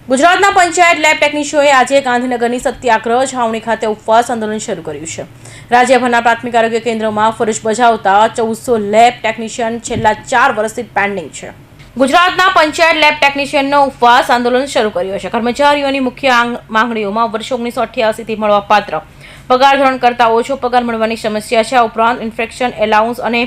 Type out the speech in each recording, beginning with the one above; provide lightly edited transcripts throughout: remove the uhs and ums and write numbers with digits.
ગુજરાતના પંચાયત લેબ ટેકનિશિયનોએ આજે ગાંધીનગરની સત્યાગ્રહ છાવણી ખાતે ઉપવાસ આંદોલન શરૂ કર્યું છે। રાજ્યભરના પ્રાથમિક આરોગ્ય કેન્દ્રોમાં ફરજ બજાવતા 1400 લેબ ટેકનિશિયન છેલ્લા 4 વર્ષથી પેન્ડિંગ છે। ગુજરાતના પંચાયત લેબ ટેકનિશિયનનો ઉપવાસ આંદોલન શરૂ કર્યું છે। કર્મચારીઓની મુખ્ય માંગણીઓમાં વર્ષ 1988થી મળવાપાત્ર પગાર ધોરણ કરતાં ઓછો પગાર મળવાની સમસ્યા છે। આ ઉપરાંત ઇન્ફેક્શન એલાઉન્સ અને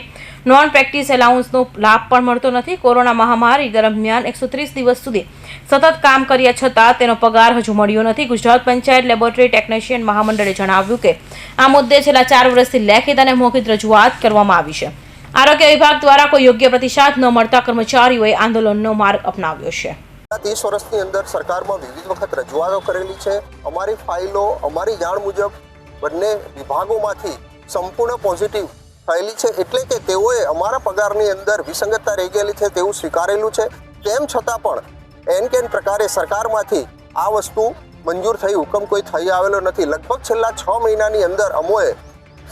નોન પ્રેક્ટિસ એલાઉન્સનો લાભ પણ મળતો નથી। કોરોના મહામારી દરમિયાન 130 દિવસ સુધી સતત કામ કર્યા છતાં તેનો પગાર હજુ મળ્યો નથી। ગુજરાત પંચાયત લેબોરેટરી ટેકનિશિયન મહામંડળે જણાવ્યું કે આ મુદ્દે છેલ્લા 4 વર્ષથી લેખિત અને મૌખિક રજૂઆત કરવામાં આવી છે। આરોગ્ય વિભાગ દ્વારા કોઈ યોગ્ય પ્રતિસાદ ન મળતા કર્મચારીઓએ આંદોલનનો માર્ગ અપનાવ્યો છે। 30 વર્ષની અંદર સરકારમાં વિવિધ વખત રજૂઆતો કરેલી છે। અમારી ફાઇલો અમારી જાણ મુજબ બંને વિભાગોમાંથી સંપૂર્ણ પોઝિટિવ થયેલી છે, એટલે કે તેઓએ અમારા પગારની અંદર વિસંગતતા રહી ગયેલી છે તેવું સ્વીકારેલું છે। તેમ છતાં પણ એન કેન પ્રકારે સરકારમાંથી આ વસ્તુ મંજૂર થઈ હુકમ કોઈ થઈ આવેલો નથી। લગભગ છેલ્લા 6 મહિનાની અંદર અમોએ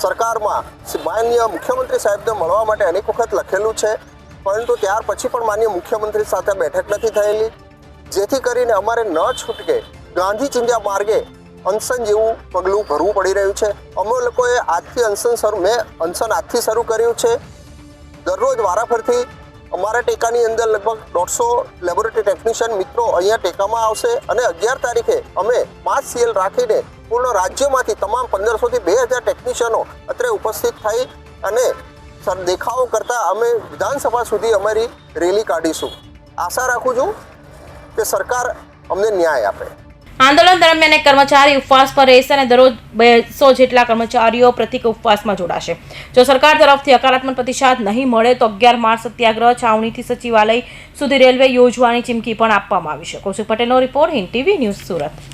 સરકારમાં માનનીય મુખ્યમંત્રી સાહેબને મળવા માટે અનેક વખત લખેલું છે, પરંતુ ત્યાર પછી પણ માનનીય મુખ્યમંત્રી સાથે બેઠક નથી થયેલી, જેથી કરીને અમારે ન છૂટકે ગાંધી ચિંધ્યા માર્ગે અનશન જેવું પગલું ભરવું પડી રહ્યું છે। અમે લોકોએ આજથી અનશન આજથી શરૂ કર્યું છે। દરરોજ વારાફરતી અમારા ટેકાની અંદર લગભગ 150 લેબોરેટરી ટેકનિશિયન મિત્રો અહીંયા ટેકામાં આવશે અને 11 તારીખે અમે 5 CL રાખીને પૂર્ણ રાજ્યમાંથી તમામ 1500 થી 2000 ટેકનિશિયનો અત્રે ઉપસ્થિત થઈ અને દેખાવો કરતા અમે વિધાનસભા સુધી અમારી રેલી કાઢીશું। આશા રાખું છું કે સરકાર અમને ન્યાય આપે। આંદોલન દરમિયાન એક કર્મચારી ઉપવાસ પર રહેશે અને દરરોજ 200 જેટલા કર્મચારીઓ પ્રતિક ઉપવાસમાં જોડાશે। જો સરકાર તરફથી હકારાત્મક પ્રતિસાદ નહીં મળે તો 11 માર્ચ સત્યાગ્રહ છાવણીથી સચિવાલય સુધી રેલવે યોજવાની ચીમકી પણ આપવામાં આવી છે। કૌશિક પટેલનો report, Hind TV news, Surat.